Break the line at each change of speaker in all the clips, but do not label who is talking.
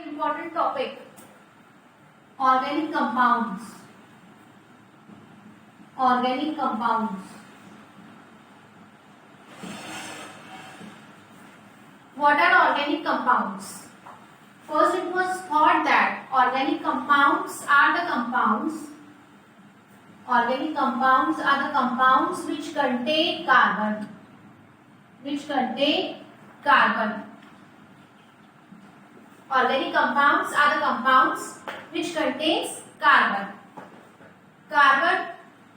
important topic, organic compounds. Organic compounds. What are organic compounds? First, it was thought that organic compounds are the compounds. Organic compounds are the compounds which contain carbon. Which contain carbon. Organic compounds are the compounds which contains carbon. Carbon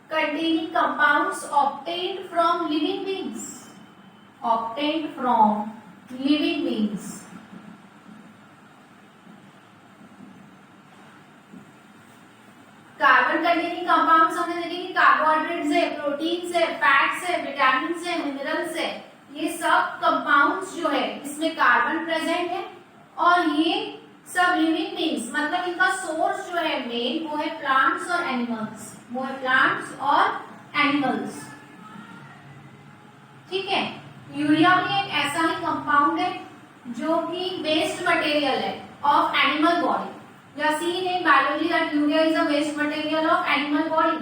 containing compounds obtained from living beings. Obtained from living beings. Carbon containing compounds हमने देखे कि carbohydrates है, proteins है, fats है, vitamins है, minerals है, ये सब कंपाउंड्स जो है इसमें कार्बन प्रेजेंट है और ये सब लिविंग बीइंग्स मतलब इनका सोर्स जो है मेन वो है प्लांट्स और एनिमल्स, वो है प्लांट्स और एनिमल्स। ठीक है, यूरिया भी एक ऐसा ही कंपाउंड है जो कि वेस्ट मटेरियल है of animal body. We are seen in biology that urea is a waste material of animal body.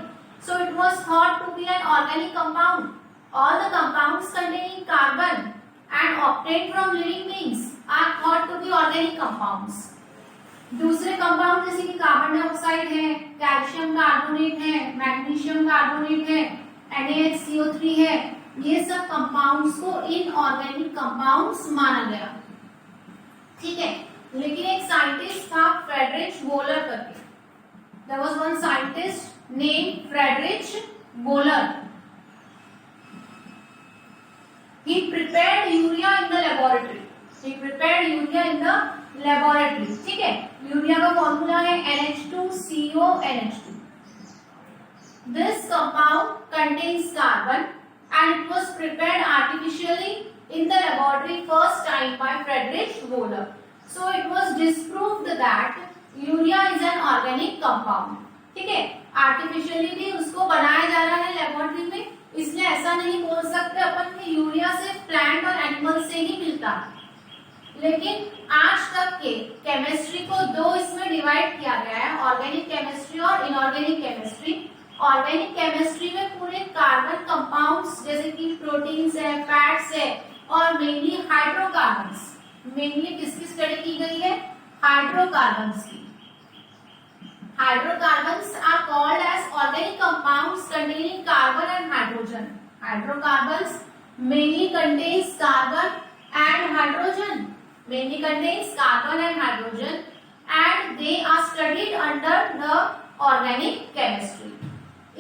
So it was thought to be an organic compound. All the compounds containing carbon and obtained from living beings are thought to be organic compounds. दूसरे compound जैसे कि carbon dioxide है, calcium carbonate है, magnesium carbonate है, NaHCO3 है, ये सब compounds को इनऑर्गेनिक कंपाउंड्स माना गया। ठीक है, लेकिन एक साइंटिस्ट था फ्रेडरिच वोलर करके। There was one scientist named Friedrich Wöhler. He prepared urea in the laboratory. He prepared urea in the laboratory. ठीक है, यूरिया का फॉर्मूला है NH2CONH2. This compound contains carbon and it was prepared artificially in the laboratory first time by Friedrich Wöhler. So it was disproved that urea is an organic compound. ठीक है, artificially भी उसको बनाया जा रहा है लेबोरेटरी में, इसलिए ऐसा नहीं बोल सकते अपन कि यूरिया सिर्फ प्लांट और एनिमल से ही मिलता है। लेकिन आज तक के केमिस्ट्री को दो इसमें डिवाइड किया गया है, ऑर्गेनिक केमिस्ट्री और इनऑर्गेनिक केमिस्ट्री। ऑर्गेनिक केमिस्ट्री में पूरे कार्बन कंपाउंड्स जैसे कि प्रोटीन्स है, फैट्स है और मेनली हाइड्रोकार्बन्स, मेनली किसकी स्टडी की गई है? हाइड्रोकार्बन्स की। Hydrocarbons are called as organic compounds containing carbon and hydrogen. Hydrocarbons mainly contains carbon and hydrogen, mainly contains carbon and hydrogen and they are studied under the organic chemistry.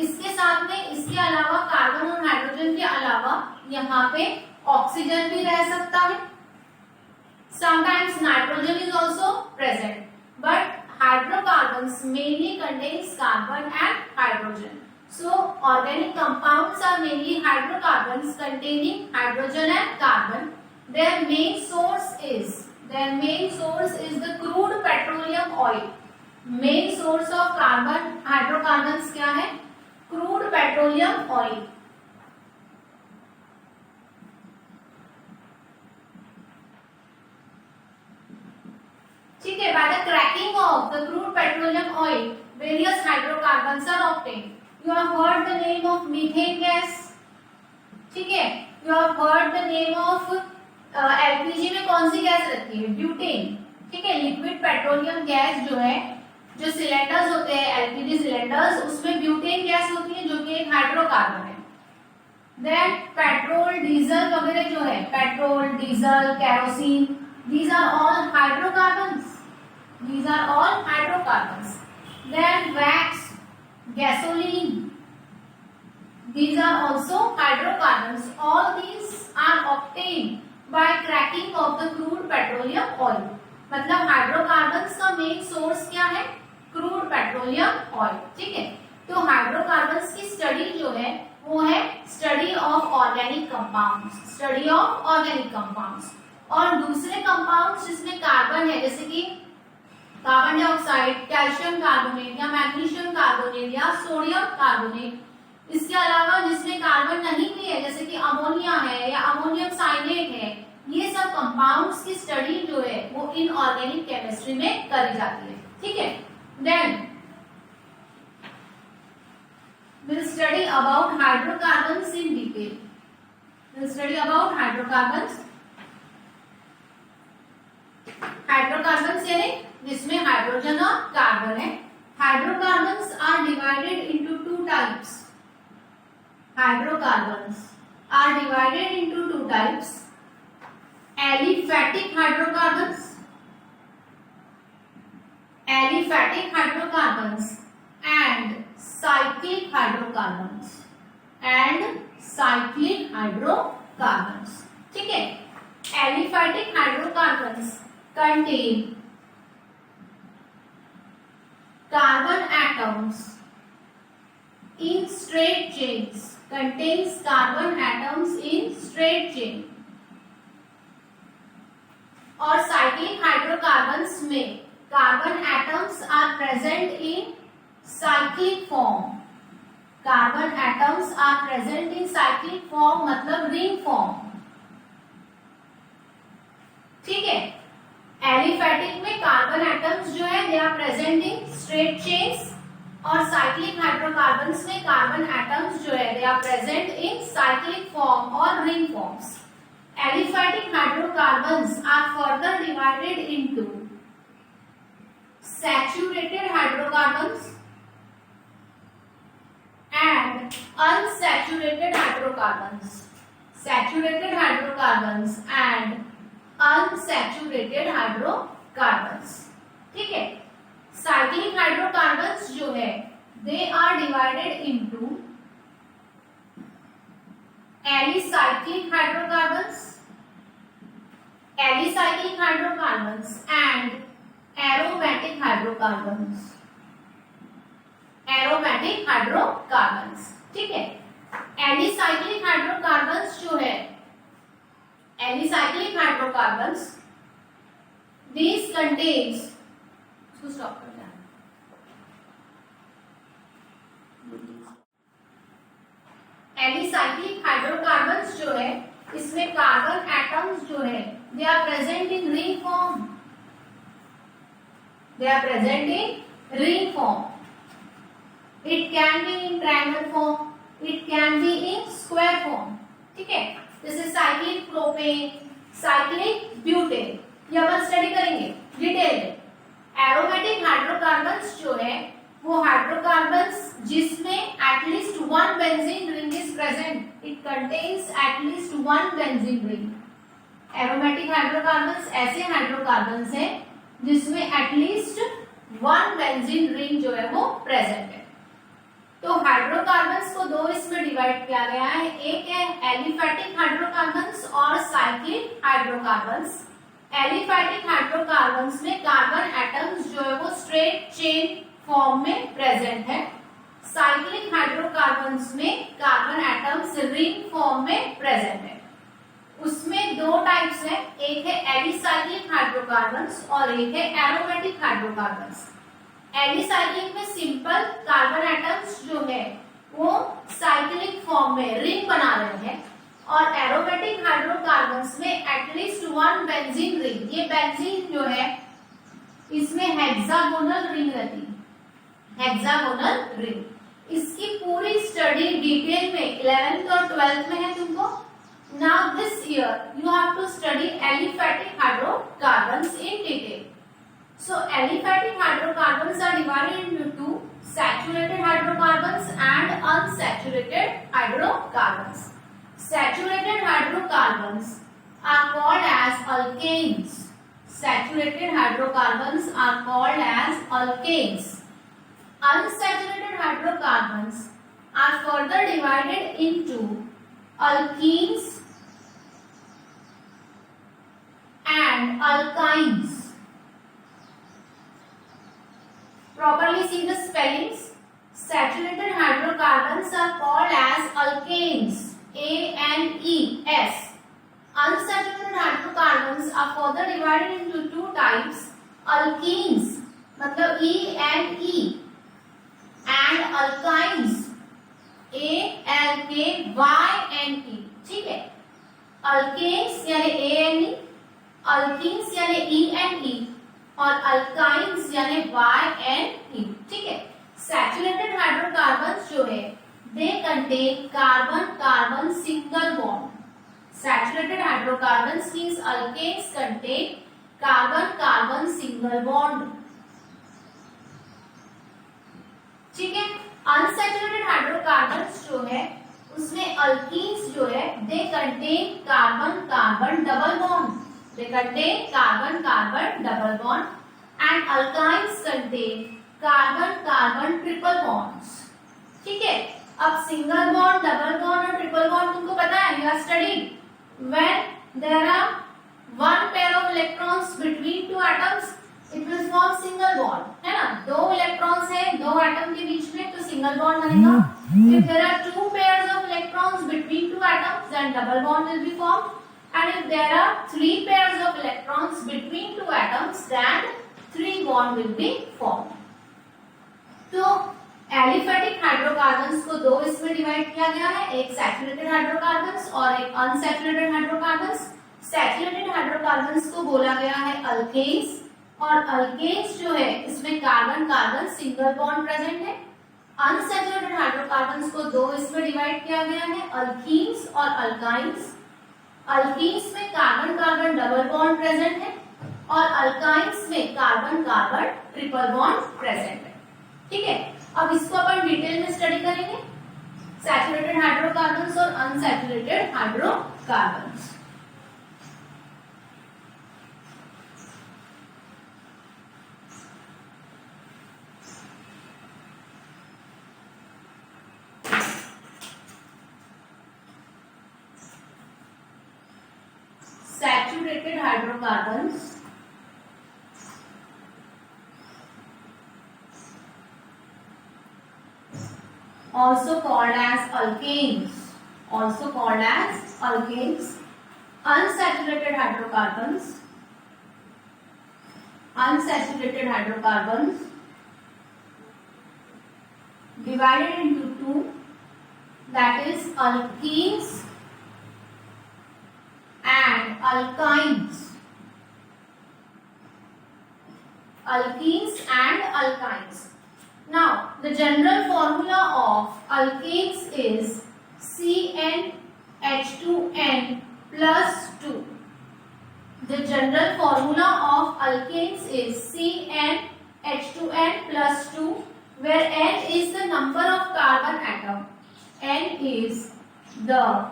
इसके साथ में इसके अलावा carbon और hydrogen के अलावा यहाँ पे ऑक्सीजन भी रह सकता है। Sometimes nitrogen is also present, but hydrocarbons mainly contains carbon and hydrogen. So organic compounds are mainly hydrocarbons containing hydrogen and carbon. Their main source is the crude petroleum oil. Main source of carbon hydrocarbons क्या है? Crude petroleum oil. ठीक है, by the cracking of the crude petroleum oil, various hydrocarbons are obtained. You have heard the name of methane gas. ठीक है, you have heard the name of LPG में कौन सी gas रहती है? Butane. ठीक है, लिक्विड पेट्रोलियम गैस जो है, जो सिलेंडर्स होते हैं LPG सिलेंडर्स, उसमें ब्यूटेन गैस होती है जो कि एक हाइड्रोकार्बन है। देन पेट्रोल, डीजल वगैरह जो है, petrol, diesel, kerosene, these are all hydrocarbons. These are all hydrocarbons. Then wax, gasoline, these are also hydrocarbons. All these are obtained by cracking of the crude petroleum oil. मतलब hydrocarbons का main source क्या है? Crude petroleum oil. ठीक है, तो hydrocarbons की study जो है वो है study of organic compounds, study of organic compounds. और दूसरे कंपाउंड्स जिसमें कार्बन है जैसे कि कार्बन डाइऑक्साइड, कैल्शियम कार्बोनेट या मैग्नीशियम कार्बोनेट या सोडियम कार्बोनेट, इसके अलावा जिसमें कार्बन नहीं भी है जैसे कि अमोनिया है या अमोनियम साइनेट है, ये सब कंपाउंड्स की स्टडी जो है वो इनऑर्गेनिक केमिस्ट्री में करी जाती है। ठीक है, then we'll study about hydrocarbons in detail. We'll study about hydrocarbons. Hydrocarbons यानी जिसमें हाइड्रोजन और कार्बन है। Hydrocarbons are divided into two types. Hydrocarbons are divided into two types, aliphatic hydrocarbons, aliphatic hydrocarbons and cyclic hydrocarbons and cyclic hydrocarbons. ठीक है, aliphatic hydrocarbons contain carbon atoms in straight chains, contains carbon atoms in straight chain, और cyclic hydrocarbons में carbon atoms are present in cyclic form. Carbon atoms are present in cyclic form मतलब ring form. ठीक है, aliphatic में carbon atoms जो है they are present in straight chains, और cyclic hydrocarbons में कार्बन एटम्स जो है they are present in cyclic form और ring forms. Aliphatic hydrocarbons are further divided into saturated hydrocarbons and unsaturated hydrocarbons. Saturated hydrocarbons and unsaturated hydrocarbons. ठीक है, cyclic hydrocarbons जो है they are divided into alicyclic hydrocarbons, alicyclic hydrocarbons and aromatic hydrocarbons. Aromatic hydrocarbons. ठीक है, alicyclic hydrocarbons जो है, alicyclic hydrocarbons this contains, इसको stop कर देना. एलिसाइक्लिक हाइड्रोकार्बन्स जो है इसमें कार्बन एटम्स जो है they are present in ring form. They are present in ring form. It can be in triangle form, it can be in square form. ठीक है, जैसे cyclic propane, cyclic butane, ये अपन study करेंगे detail में. Aromatic hydrocarbons जो है वो hydrocarbons जिसमें at least one benzene ring is present. It contains at least one benzene ring. Aromatic hydrocarbons ऐसे हाइड्रोकार्बन्स हैं जिसमें एटलीस्ट वन बेंजीन रिंग जो है वो प्रेजेंट है. तो हाइड्रोकार्बन्स को दो इसमें डिवाइड किया गया है. एक है एलिफैटिक हाइड्रोकार्बन्स और साइक्लिक हाइड्रोकार्बन्स. एलिफैटिक हाइड्रोकार्बन्स में कार्बन एटम्स जो है वो स्ट्रेट चेन फॉर्म में प्रेजेंट है. साइक्लिक हाइड्रोकार्बन्स में कार्बन एटम्स रिंग फॉर्म में प्रेजेंट है. उसमें दो टाइप्स है, एक है एलिसाइक्लिक हाइड्रोकार्बन्स और एक है एरोमेटिक हाइड्रोकार्बन्स. एलिसाइक्लिक में सिंपल कार्बन एटम्स जो है वो साइक्लिक फॉर्म में रिंग बना रहे हैं, और एरोमेटिक हाइड्रोकार्बन्स में एटलीस्ट वन बेंजीन रिंग. ये बेंजीन जो है इसमें हेक्सागोनल रिंग रहती है, हेक्सागोनल रिंग. इसकी पूरी स्टडी डिटेल में 11th और 12th में है तुमको. Now this year you have to study aliphatic hydrocarbons in detail. So aliphatic hydrocarbons are divided into two: saturated hydrocarbons and unsaturated hydrocarbons. Saturated hydrocarbons are called as alkanes. Saturated hydrocarbons are called as alkanes. Unsaturated hydrocarbons are further divided into alkenes and alkynes. Properly see the spellings. Saturated hydrocarbons are called as alkanes, A-N-E-S. Unsaturated hydrocarbons are further divided into two types: alkenes, मतलब E-N-E, and alkynes, A-L-K-Y-N-E. ठीक है, alkanes यानी A-N-E, alkenes यानी E and ई और alkynes यानी Y and ई। ठीक है, saturated hydrocarbons जो है they contain carbon carbon single bond. Saturated hydrocarbons means alkanes contain carbon carbon single bond. ठीक है, अनसैचुरेटेड हाइड्रोकार्बन्स जो है उसमें अल्कीन्स जो है they contain carbon carbon double bond. They contain carbon carbon double bond and alkynes contain carbon carbon triple bonds. ठीक है, अब सिंगल बॉन्ड, डबल बॉन्ड और ट्रिपल बॉन्ड तुमको पता है, you have studied when there are one pair of electrons between two atoms it will form single bond, है ना। दो इलेक्ट्रॉन्स है दो एटम के बीच में तो सिंगल बॉन्ड बनेगा। If there are two pairs of electrons between two atoms then double bond will be formed and if there are three pairs of electrons between two atoms then three bond will be formed। तो aliphatic hydrocarbons को दो इसमें divide किया गया है, एक saturated hydrocarbons और एक अनसैचुरेटेड हाइड्रोकार्बन्स। सैचुरेटेड हाइड्रोकार्बन्स को बोला गया है अल्केन्स और अल्केन्स जो है इसमें carbon carbon single bond present है। अनसैचुरेटेड हाइड्रोकार्बन्स को दो इसमें डिवाइड किया गया है, अल्कीन्स और अल्काइंस। अल्कीन्स में carbon carbon double bond present है और अल्काइंस में carbon carbon triple bond present है। ठीक है, अब इसको अपन डिटेल में स्टडी करेंगे, सैचुरेटेड हाइड्रोकार्बन्स और unsaturated hydrocarbons. Saturated hydrocarbons also called as alkanes, unsaturated hydrocarbons divided into two, that is alkenes and alkynes, Now the general formula of alkanes is CnH2n plus 2. The general formula of alkanes is CnH2n plus 2, where n is the number of carbon atom. N is the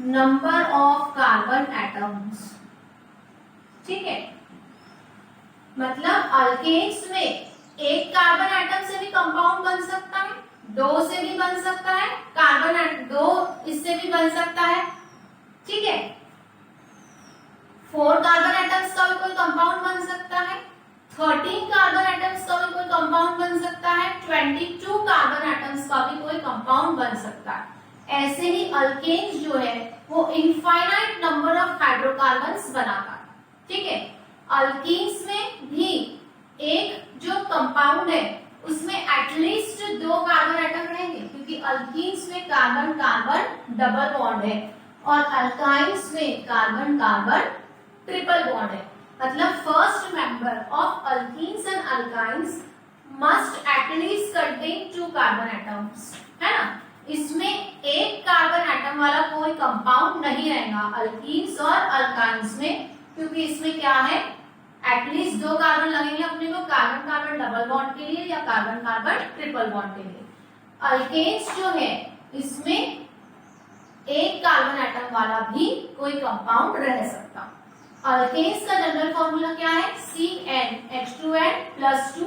number of carbon atoms. ठीक है, मतलब alkanes में एक carbon atom से भी compound बन सकता है, दो से भी बन सकता है, कार्बन दो इससे भी बन सकता है। ठीक है, 4 कार्बन एटम्स का भी कोई कंपाउंड बन सकता है, 13 कार्बन एटम्स का भी कोई कंपाउंड बन सकता है, 22 कार्बन एटम्स का भी कोई कंपाउंड बन सकता है। ऐसे ही अल्केन्स जो है वो इनफाइनाइट नंबर ऑफ हाइड्रोकार्बन्स बनाता है। ठीक है, अल्कीन्स में भी एक जो कंपाउंड है उसमें एटलीस्ट 2 कार्बन एटम रहेंगे, क्योंकि अल्कीन्स में कार्बन कार्बन डबल बॉन्ड है और अल्काइन्स में कार्बन कार्बन ट्रिपल बॉन्ड है। मतलब first member of alkenes and alkynes must at least contain 2 carbon atoms, है ना। इसमें एक कार्बन एटम वाला कोई कंपाउंड नहीं रहेगा अल्कीन्स और अल्काइन्स में, क्योंकि इसमें क्या है एटलीस्ट 2 कार्बन लगेंगे अपने को कार्बन कार्बन डबल बॉन्ड के लिए या कार्बन कार्बन ट्रिपल बॉन्ड के लिए। अल्केन्स जो है इसमें एक कार्बन एटम वाला भी कोई कंपाउंड रह सकता। अल्केन्स का जनरल फॉर्मूला क्या है, CnH2n plus 2।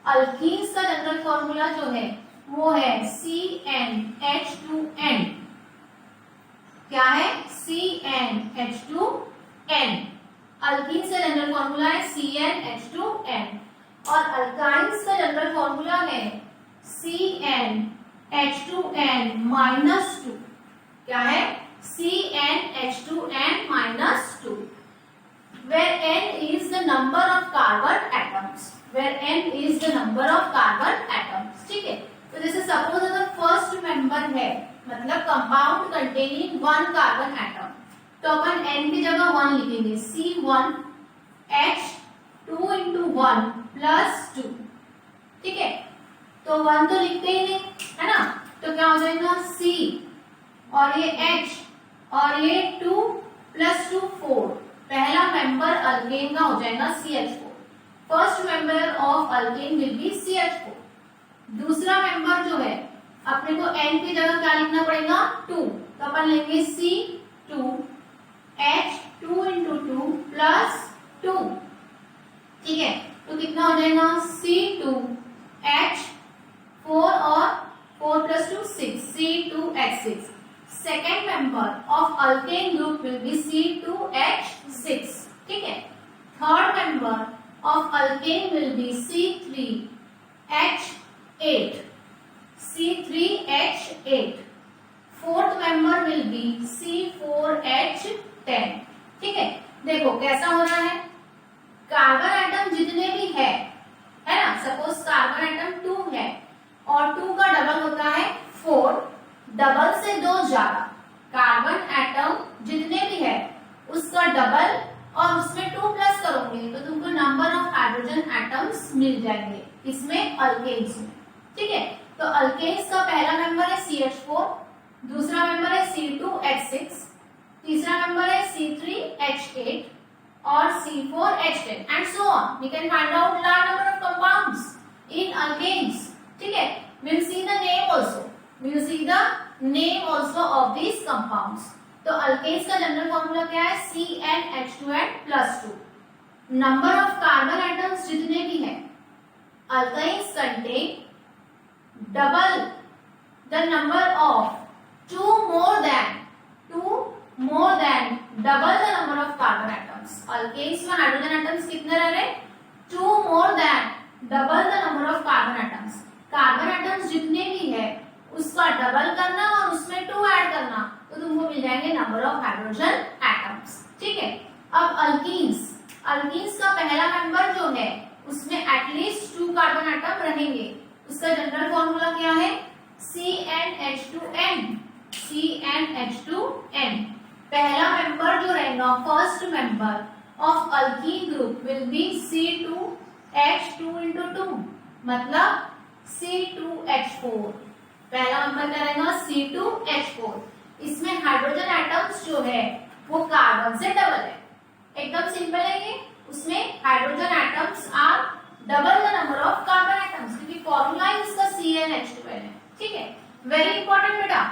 अल्कीन्स का जनरल फॉर्मूला जो है वो है CnH2n। क्या है, CnH2n। अल्कीन्स का जनरल फॉर्मूला है CnH2n और अल्काइन्स का जनरल फॉर्मूला है CnH2n minus 2। क्या है, CnH2n minus 2, where n is the number of carbon atoms, ठीक है। तो जैसे सपोज अगर फर्स्ट मेंबर है मतलब कंपाउंड कंटेनिंग 1 कार्बन एटम, तो अपन n की जगह 1 लिखेंगे, C1 H2 इंटू 1 प्लस 2, ठीक है। तो 1 तो लिखते ही नहीं है ना, तो क्या हो जाएगा C और ये H और ये 2 प्लस 2 4, पहला मेंबर अल्केन का हो जाएगा CH4। First member of alkane will be CH4। दूसरा मेंबर जो है अपने को N की जगह क्या लिखना पड़ेगा 2, तो अपन लेंगे C2 H2 इंटू 2 प्लस 2, ठीक है। तो कितना हो जाएगा C2 H4 और 4 plus 2 6, C2H6। Second member of alkane group will be C2H6, ठीक है। Third member of alkane will be C3H8, C3H8। Fourth member will be C4H10, ठीक है। देखो कैसा हो रहा है, कार्बन एटम जितने भी है ना, सपोज कार्बन एटम 2 है और 2 का डबल होता है 4, डबल से 2 ज्यादा, कार्बन एटम जितने भी है उसका डबल और उसमें 2 प्लस करोगे तो तुमको नंबर ऑफ हाइड्रोजन एटम्स मिल जाएंगे इसमें अल्केन्स में, ठीक है। तो अल्केन्स का पहला मेंबर है CH4, दूसरा मेंबर है C2H6, तीसरा मेंबर है C3H8 और C4H10 and so on. We can find out large number of compounds in alkanes, ठीक है। We will see the name also. We will see the name also of these compounds. तो alkanes का general formula क्या है CnH2n plus 2। Number of carbon atoms जितने भी हैं, alkanes contain double the number of two more than double the number of carbon atoms। alkanes में hydrogen atoms कितने रह रहे 2 more than double the number of carbon atoms। Carbon atoms जितने भी है उसका डबल करना और उसमें 2 ऐड करना तो तुमको मिल जाएंगे नंबर ऑफ हाइड्रोजन एटम्स, ठीक है। अब अल्कीन्स का पहला मेंबर जो है उसमें एटलीस्ट 2 कार्बन एटम रहेंगे, उसका जनरल फॉर्मूला क्या है CnH2n। पहला मेंबर जो रहेगा first member of alkyne group will be C2H2 into 2, मतलब C2H4। पहला मेंबर क्या रहेगा C2H4। इसमें हाइड्रोजन एटम्स जो है वो कार्बन से डबल है, एकदम सिंपल है ये। उसमें hydrogen atoms are double the number of carbon atoms, क्योंकि फॉर्मूला इसका CnH2n है, ठीक है। वेरी इंपॉर्टेंट बेटा,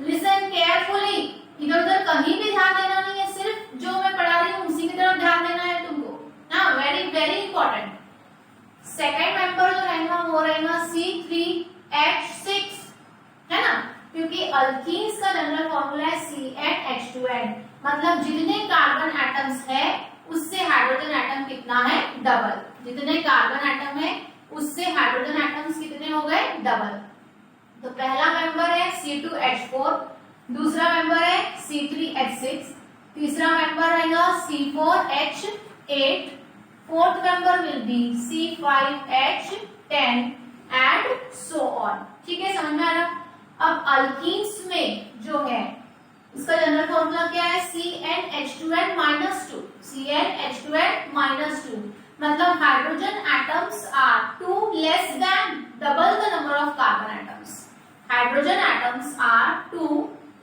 लिसन केयरफुली, इधर उधर कहीं भी ध्यान देना नहीं है, सिर्फ जो मैं पढ़ा रही हूँ उसी की तरफ ध्यान देना है तुमको ना, very very important. Second member जो रहेगा वो रहेगा C3H6, है ना, क्योंकि अल्कीन्स का जनरल फॉर्मूला है CnH2n, मतलब जितने कार्बन एटम्स है उससे हाइड्रोजन एटम कितना है डबल, जितने कार्बन एटम है उससे हाइड्रोजन एटम्स कितने हो गए डबल। तो पहला मेंबर है C2H4, दूसरा मेंबर है C3H6, तीसरा मेंबर रहेगा C4H8, fourth member will be C5H10 and so on, ठीक है, समझ में आ रहा। अब अल्कीन्स में जो है उसका जनरल फॉर्मूला क्या है CnH2n -2, CnH2n -2, मतलब hydrogen atoms are 2 less than double the number of carbon atoms. Hydrogen atoms are 2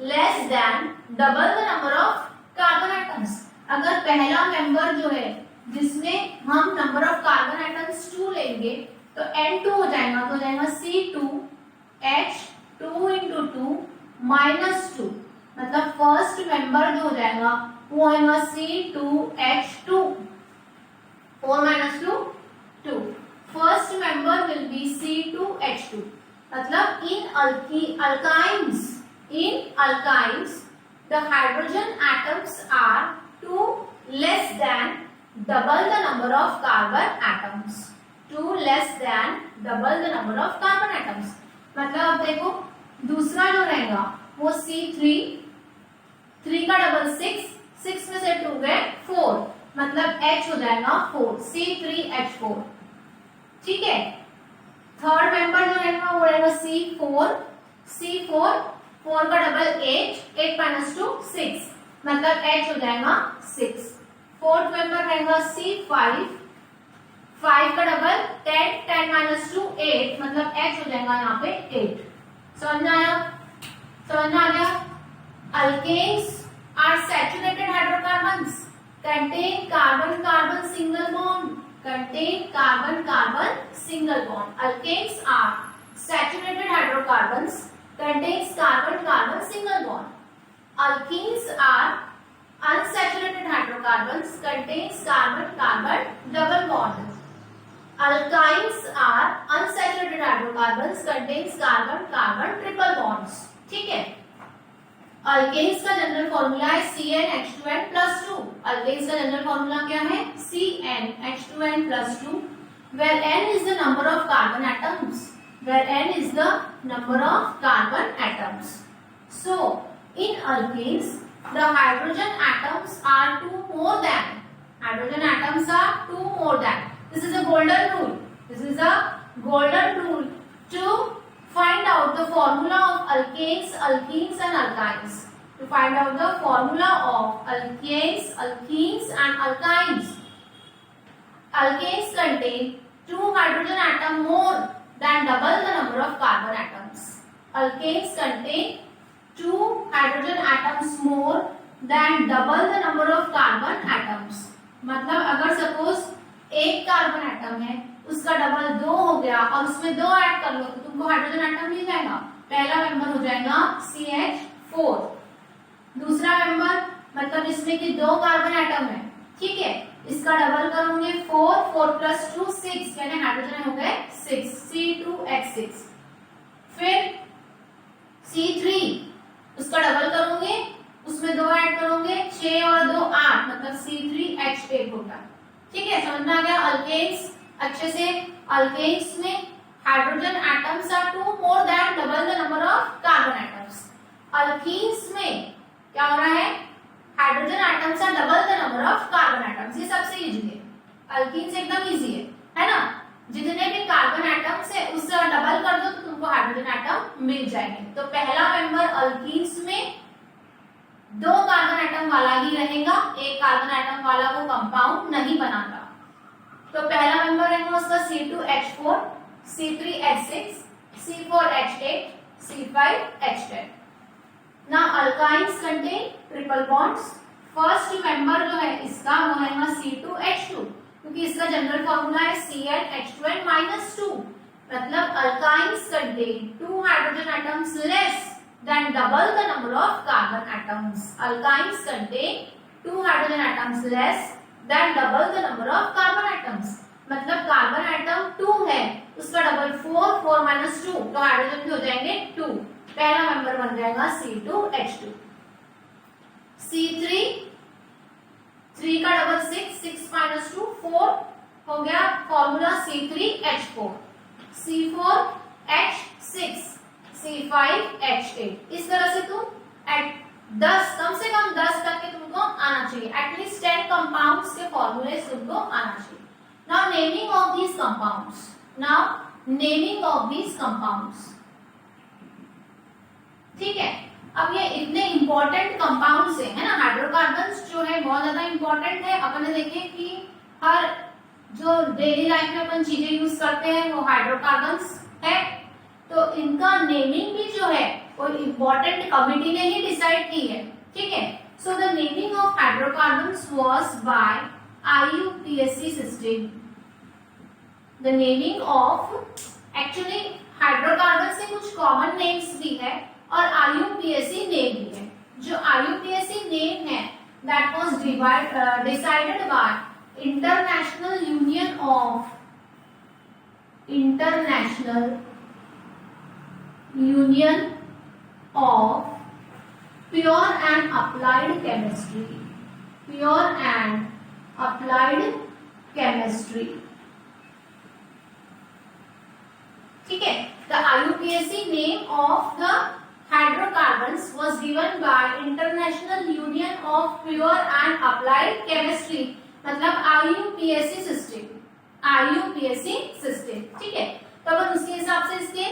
less than double the number of carbon atoms. अगर पहला मेंबर जो है जिसमें हम नंबर ऑफ कार्बन एटम्स 2 लेंगे तो N2 हो जाएगा, तो हो जाएगा C2H2 इंटू 2 -2, मतलब फर्स्ट मेंबर जो हो जाएगा वो होगा C2H2, 4 - 2 2, first member will be C2H2, मतलब in alkynes the hydrogen atoms are 2 less than double the number of carbon atoms, 2 less than double the number of carbon atoms। मतलब अब देखो दूसरा जो रहेगा वो C3, 3 का डबल 6, 6 में से 2 गए 4, मतलब H हो जाएगा 4, C3H4, ठीक है। थर्ड मेंबर जो रहेगा वो रहेगा C4, 4 का डबल 8, 8 - 2 6, मतलब H हो जाएगा 6। फोर्थ मेंबर रहेगा C5, 5 का डबल 10, 10 माइनस 2 8, मतलब H हो जाएगा यहाँ पे 8। समझ में आया? समझ में आ गया? Alkanes are saturated hydrocarbons contain carbon carbon single bond, contain carbon carbon single bond. Alkanes are saturated hydrocarbons contains carbon carbon single bond. Alkenes are unsaturated hydrocarbons contains carbon carbon double bond. Alkynes are unsaturated hydrocarbons contains carbon carbon triple bonds. ठीक है? Alkanes का general formula है CnH2n+2। Alkanes का general formula क्या है? CnH2n+2, where n is the number of carbon atoms, where n is the number of carbon atoms. So in alkenes the hydrogen atoms are 2 more than, hydrogen atoms are 2 more than. This is a golden rule, this is a golden rule to find out the formula of alkanes, alkenes and alkynes. To find out the formula of alkanes, alkenes and alkynes. Alkanes contain 2 hydrogen atom more than double the number of carbon atoms. Alkanes contain 2 hydrogen atoms more than double the number of carbon atoms. मतलब अगर suppose एक carbon atom है उसका double 2 हो गया और उसमें 2 add कर लो तो तुमको हाइड्रोजन एटम मिल जाएगा। पहला मेंबर हो जाएगा CH4, दूसरा मेंबर मतलब इसमें कि 2 कार्बन एटम है, ठीक है, इसका डबल करोगे 4, 4 + 2 6, यानी हाइड्रोजन हो गए 6, C2H6। फिर C3 उसका डबल करोगे उसमें 2 ऐड करोगे 6 और 2 8, मतलब C3H8 होगा। ठीक है, समझ में आ गया? अल्केन्स अच्छे से, अल्केन्स में hydrogen atoms are 2 more than double the number of carbon atoms. Alkenes में क्या हो रहा है? Hydrogen atoms are double the number of carbon atoms. ये सबसे इजी है, अल्कीन्स एकदम इजी है ना? जितने भी कार्बन एटम्स है उससे डबल कर दो तो तुमको हाइड्रोजन एटम मिल जाएंगे। तो पहला मेंबर अल्कीन्स में 2 कार्बन एटम वाला ही रहेगा, एक कार्बन एटम वाला वो कंपाउंड नहीं बनाता। तो पहला मेंबर रहेगा उसका C2H4, C3H6, C4H8, C5H10। Now alkynes contain triple bonds. First member जो है इसका वो है C2H2, क्योंकि इसका जनरल फॉर्मूला है CnH2n-2, मतलब alkynes contain 2 hydrogen atoms less than double the number of carbon atoms. Alkynes contain 2 hydrogen atoms less than double the number of carbon atoms. मतलब कार्बन एटम 2 है उसका डबल 4, 4 - 2, तो hydrogen भी हो जाएंगे 2। पहला मेंबर बन जाएगा C2H2। C3, 3 का डबल 6, 6 - 2 4 हो गया, फॉर्मूला C3H4, C4H6, C5H8। इस तरह से तुम 10 कम से कम 10 तक के तुमको आना चाहिए, एटलीस्ट 10 कंपाउंड्स के फॉर्मूले तुमको आना चाहिए। Now naming of these compounds. Now naming of these compounds. ठीक है, अब ये इतने इंपॉर्टेंट कंपाउंड्स है ना, हाइड्रोकार्बन्स जो है बहुत ज्यादा इंपॉर्टेंट है। अपन ने देखे कि हर जो डेली लाइफ में अपन चीजें यूज करते हैं वो हाइड्रोकार्बन्स है, तो इनका नेमिंग भी जो है वो इंपॉर्टेंट कमिटी ने ही डिसाइड की है। ठीक है, so the naming of hydrocarbons was by IUPAC system. The naming of actually hydrocarbon से कुछ कॉमन नेम्स भी है और IUPAC नेम भी है। जो IUPAC नेम है that was decided by International Union of Pure and Applied Chemistry. Pure and Applied Chemistry. ठीक है, the IUPAC name of the hydrocarbons was given by International Union of Pure and Applied Chemistry, मतलब IUPAC system, IUPAC system। ठीक है, तो अपन उसके हिसाब से इसके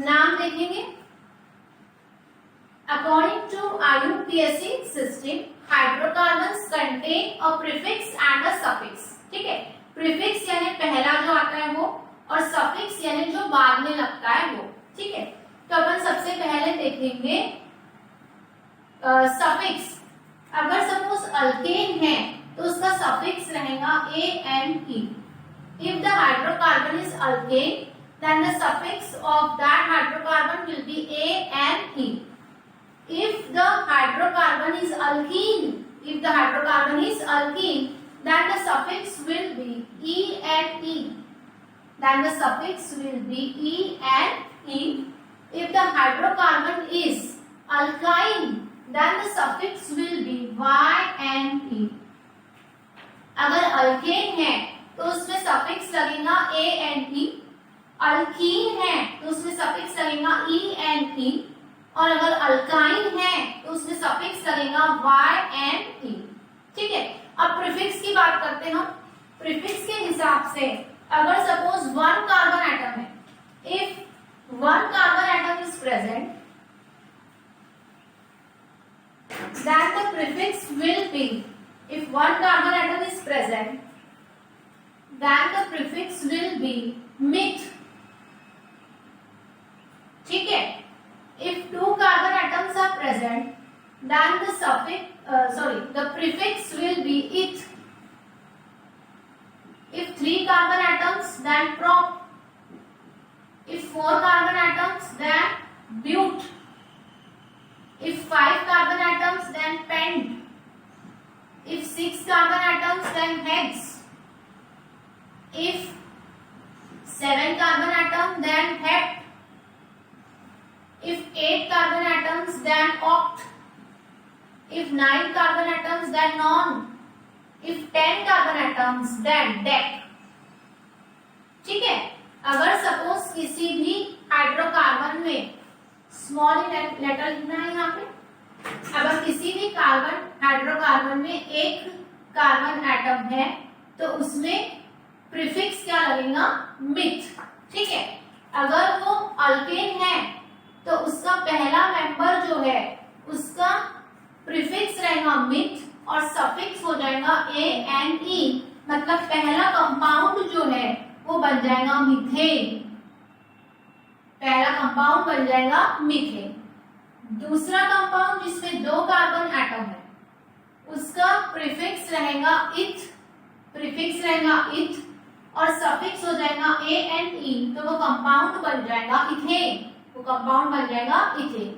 नाम देखेंगे। According to IUPAC system, hydrocarbons contain a prefix and a suffix. ठीक है, प्रीफिक्स यानी पहला जो आता है वो, और सफिक्स यानी जो बाद में लगता है वो। ठीक है, तो अपन सबसे पहले देखेंगे सफिक्स। अगर सपोज अल्केन है तो उसका सफिक्स रहेगा ANE। If the hydrocarbon is alkane then the suffix of that hydrocarbon will be ANE. If the hydrocarbon is alkene, then the suffix will be ENE. Then the suffix will be ENE. If the hydrocarbon is alkyne, then the suffix will be YNE. अगर alkane है तो उसमें suffix लगेगा ANE, alkyne है तो उसमें suffix लगेगा ENE, और अगर अल्काइन है तो उसमें सफिक्स लगेगा YNE। ठीक है, अब प्रीफिक्स की बात करते हैं हम। प्रीफिक्स के हिसाब से अगर सपोज वन कार्बन एटम है, if one carbon atom is present, then the prefix will be, if one carbon atom is present, then the prefix will be mit। ठीक है, if two carbon atoms are present, then the the prefix will be it। if three carbon atoms, then prop। if four carbon atoms, then but। if five carbon atoms, then pent। if six carbon atoms, then hex। if seven carbon atoms, then hept। if 8 carbon atoms, then oct। if 9 carbon atoms, then non। if 10 carbon atoms, then dec। ठीक है, अगर suppose किसी भी hydrocarbon में small letter लिखना है यहाँ पे, अगर किसी भी हाइड्रोकार्बन में एक कार्बन एटम है तो उसमें प्रीफिक्स क्या लगेगा? मिथ। ठीक है, अगर वो अल्केन है तो उसका पहला मेंबर जो है उसका प्रीफिक्स रहेगा मिथ और सफिक्स हो जाएगा ANE, मतलब पहला कंपाउंड जो है वो बन जाएगा मीथेन। पहला कंपाउंड बन जाएगा मीथेन। दूसरा कंपाउंड जिसमें दो कार्बन एटम है उसका प्रीफिक्स रहेगा इथ, और सफिक्स हो जाएगा ANE, तो वो कंपाउंड बन जाएगा इथेन। इथेन।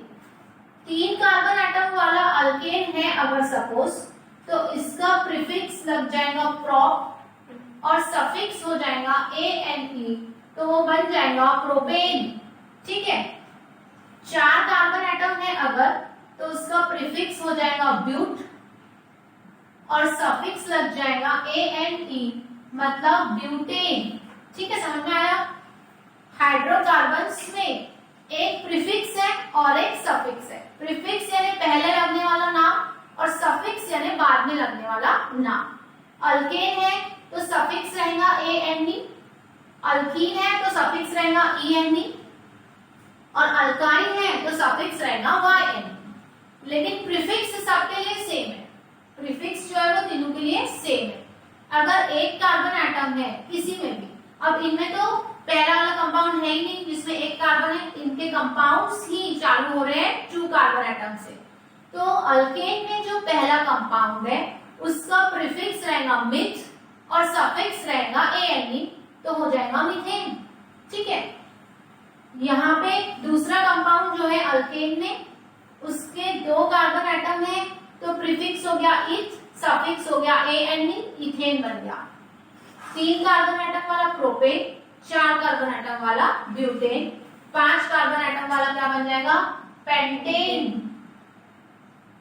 3 कार्बन एटम वाला अल्केन है अगर सपोज, तो इसका प्रीफिक्स लग जाएगा प्रोप और सफिक्स हो जाएगा ANE, तो वो बन जाएगा प्रोपेन। ठीक है, 4 कार्बन एटम है अगर, तो उसका प्रीफिक्स हो जाएगा ब्यूट और सफिक्स लग जाएगा ANE, मतलब ब्यूटेन। ठीक है, समझ में आया? हाइड्रोकार्बन्स में एक प्रीफिक्स है और एक सफिक्स है। प्रीफिक्स यानी पहले लगने वाला नाम और सफिक्स यानी बाद में लगने वाला नाम। अल्केन है तो सफिक्स रहेगा ANE, अल्कीन है तो सफिक्स रहेगा ENE, और अल्काइन है तो सफिक्स रहेगा YNE। लेकिन प्रीफिक्स सबके लिए सेम है, प्रीफिक्स जो है वो तीनों के लिए सेम है। अगर एक कार्बन एटम है किसी में भी, अब इनमें तो पहला वाला कंपाउंड है ही नहीं जिसमें एक कार्बन है, इनके कंपाउंड्स ही चालू हो रहे हैं 2 कार्बन एटम से। तो अल्केन में जो पहला कंपाउंड है उसका प्रीफिक्स रहेगा मिथ और सफिक्स रहेगा ANE, तो हो जाएगा मीथेन। ठीक है, यहाँ पे दूसरा कंपाउंड जो है अल्केन में, उसके 2 कार्बन एटम है तो प्रीफिक्स हो गया इथ, सफिक्स हो गया ANE, इथेन बन गया। 3 कार्बन एटम वाला प्रोपेन, 4 कार्बन एटम वाला ब्यूटेन, 5 कार्बन एटम वाला क्या बन जाएगा? पेंटेन।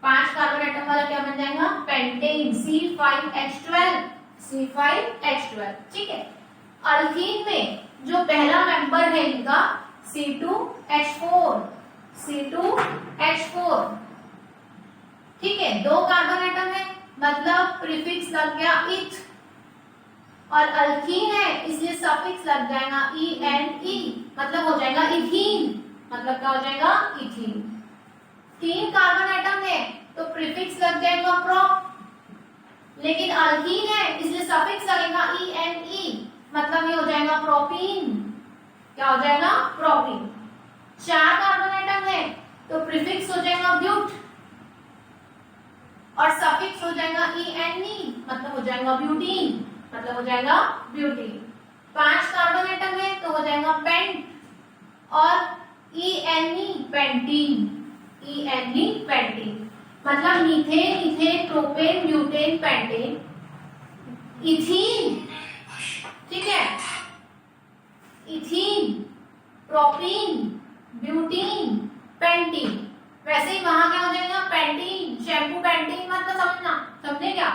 5 कार्बन एटम वाला क्या बन जाएगा? Pentane, C5H12। ठीक है, अल्कीन में जो पहला मेंबर है इनका C2H4। ठीक है, 2 कार्बन एटम है मतलब प्रीफिक्स लग गया इथ, और अल्कीन है इसलिए सफिक्स लग जाएगा ENE, मतलब हो जाएगा इथीन, मतलब क्या हो जाएगा? इथीन। 3 कार्बन एटम है तो प्रीफिक्स लग जाएगा प्रो, लेकिन अल्कीन है इसलिए सफिक्स लगेगा ENE, मतलब ये हो जाएगा प्रोपीन। क्या हो जाएगा? प्रोपीन। 4 कार्बन एटम है तो प्रीफिक्स हो जाएगा ब्यूट और सफिक्स हो जाएगा ENE, मतलब हो जाएगा ब्यूटीन, मतलब हो जाएगा ब्यूटीन। 5 कार्बन एटम है तो हो जाएगा पेंट और ENE पेंटीन, ENE पेंटीन, मतलब methane, ethane, propane, butane, pentane, ethene. ठीक है, इथीन, प्रोपीन, ब्यूटीन, पेंटीन। वैसे ही वहां क्या हो जाएगा? पेंटीन, शैम्पू पेंटीन मत तो समझना, समझे क्या?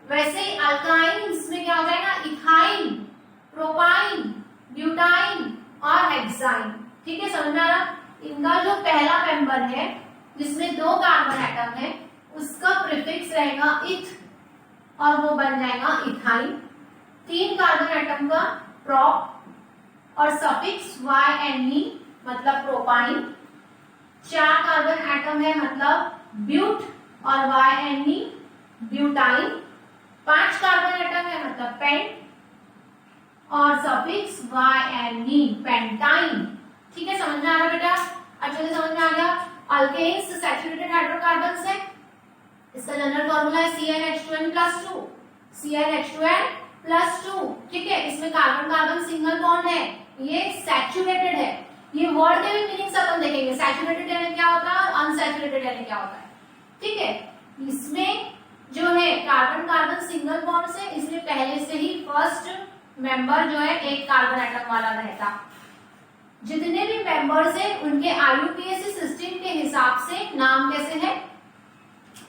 वैसे ही अल्काइन्स में क्या हो जाएगा? इथाइन, प्रोपाइन, ब्यूटाइन और हेक्साइन। ठीक है, समझ में आ रहा? इनका जो पहला मेंबर है जिसमें 2 कार्बन एटम है उसका प्रीफिक्स रहेगा इथ और वो बन जाएगा इथाइन। 3 कार्बन एटम का प्रोप और सफिक्स YNE मतलब प्रोपाइन। 4 कार्बन एटम है मतलब ब्यूट और YNE ब्यूटाइन। 5 कार्बन एटम है मतलब पेंट और सफिक्स YNE पेंटाइन। ठीक है, समझ में आ रहा बेटा? अच्छे से समझ में आ गया? अल्केन्स सैचुरेटेड हाइड्रोकार्बन्स है, इसका जनरल फॉर्मूला है CnH2n+2, CnH2n+2। ठीक है, इसमें कार्बन कार्बन सिंगल बॉन्ड है, ये सैचुरेटेड है। ये वर्ड के भी मीनिंग्स अपन देखेंगे, सैचुरेटेड यानी क्या होता है और अनसैचुरेटेड यानी क्या होता है। ठीक है, इसमें जो है कार्बन कार्बन सिंगल बॉन्ड से, इसलिए पहले से ही फर्स्ट मेंबर जो है एक कार्बन एटम वाला रहता। जितने भी मेंबर्स हैं उनके IUPAC सिस्टम के हिसाब से नाम कैसे है?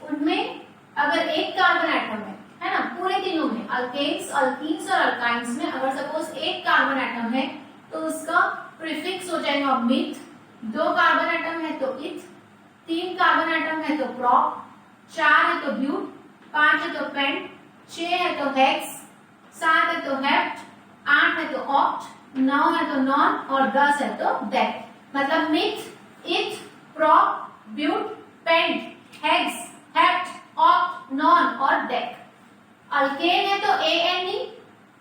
उनमें अगर एक कार्बन एटम है ना, पूरे तीनों में अल्केन्स, अल्कीन्स और अल्काइन्स में अगर सपोज एक कार्बन एटम है तो उसका प्रीफिक्स हो जाएगा मिथ। 2 कार्बन एटम है तो इथ, 3 कार्बन एटम है तो प्रोप, 4 है तो ब्यूट, 5 है तो पेंट, 6 है तो हेक्स, 7 है तो हेप्ट, 8 है तो ऑक्ट, 9 है तो नॉन और 10 है तो डेक। मतलब meth, eth, prop, but, pent, hex, hept, oct, non और डेक। अल्केन है तो ANE,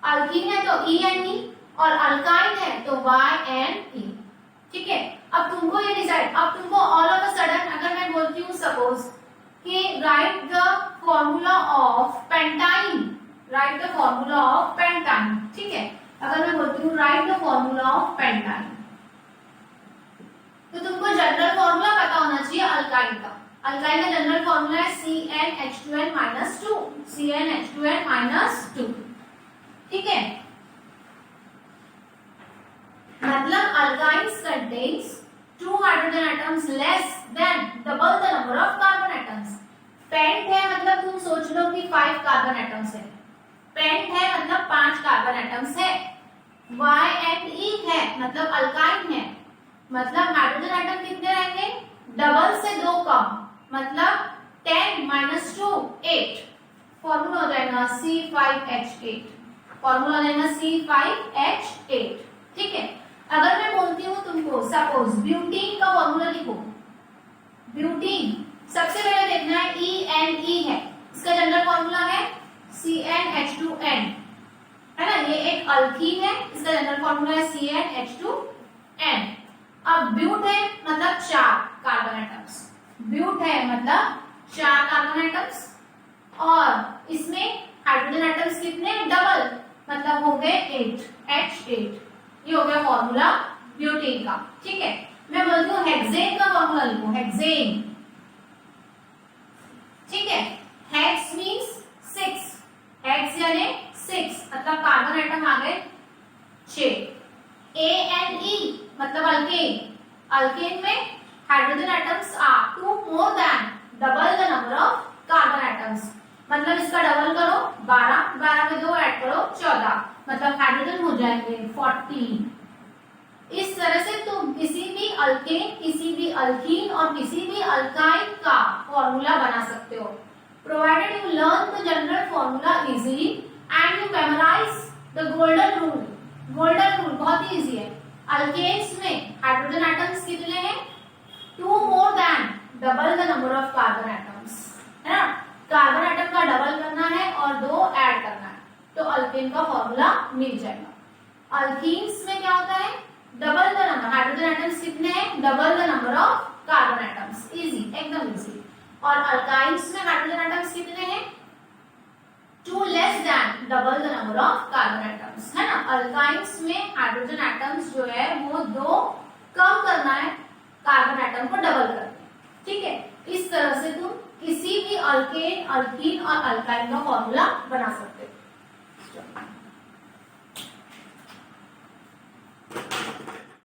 अल्कीन है तो ENE और अल्काइन है तो YNE। ठीक है, अब तुमको ये डिसाइड, अब तुमको ऑल ऑफ अ सडन अगर मैं बोलती हूँ सपोज कि right the formula of pentyne, right the formula of pentyne. ठीक है, अगर मैं बोलती हूँ right the formula of pentyne, तो तुमको जनरल फॉर्मूला पता होना चाहिए अल्काइन का। अल्काइन का जनरल फॉर्मूला है CnH2n-2, CnH2n-2। ठीक है, मतलब alkynes contains 2 hydrogen atoms less than double the number of carbon atoms. Pent है मतलब तुम सोच लो कि 5 कार्बन एटम्स है, पेंट है मतलब 5 कार्बन एटम्स है। YNE है मतलब अल्काइन है, मतलब हाइड्रोजन एटम कितने रहेंगे? डबल से 2 कम, मतलब 10 - 2 8। फॉर्मूला हो जाएगा C5H8, फॉर्मूला लेना C5H8। ठीक है, अगर मैं बोलती हूँ तुमको सपोज ब्यूटीन का फॉर्मूला लिखो, ब्यूटीन सबसे पहले देखना है ENE है, इसका जनरल फॉर्मूला है CnH2n, है ना, ये एक अल्कीन है, इसका जनरल फॉर्मूला है CnH2n। अब ब्यूट है मतलब 4 कार्बन एटम्स, ब्यूट है मतलब 4 कार्बन एटम्स और इसमें हाइड्रोजन एटम्स कितने? डबल, मतलब हो गए 8, H8। ये हो गया फॉर्मूला ब्यूटेन का। ठीक है, मैं बोलती हूँ हेक्सेन का फॉर्मूला लिखो, हेक्सेन। ठीक है, हेक्स मींस 6, हेक्स यानी 6 मतलब कार्बन एटम आ गए 6। ANE मतलब अल्केन, अल्केन में hydrogen atoms are 2 more than double the number of carbon atoms, मतलब इसका डबल करो 12, 12 में 2 ऐड करो 14, मतलब हाइड्रोजन हो जाएंगे 14। इस तरह से तुम किसी भी अल्केन, किसी भी अल्कीन और किसी भी अल्काइन का फॉर्मूला बना सकते हो, provided you learn the general formula easily and you memorise the golden rule. Golden rule बहुत ही इजी है। अल्केन्स में हाइड्रोजन एटम्स कितने हैं? 2 more than double the number of carbon तो अल्केन का फॉर्मूला मिल जाएगा। अल्कीन्स में क्या होता है, double the number, hydrogen atoms कितने हैं, double the number of carbon atoms, easy, एकदम इजी। और अल्काइन्स में हाइड्रोजन एटम्स कितने हैं, 2 less than double the number of carbon atoms, है ना। अल्काइन्स में हाइड्रोजन एटम्स जो है वो 2 कम करना है, कार्बन एटम को डबल करना है, ठीक है। इस तरह से तुम किसी भी अल्केन, अल्कीन और अल्काइन का फॉर्मूला बना सकते हो।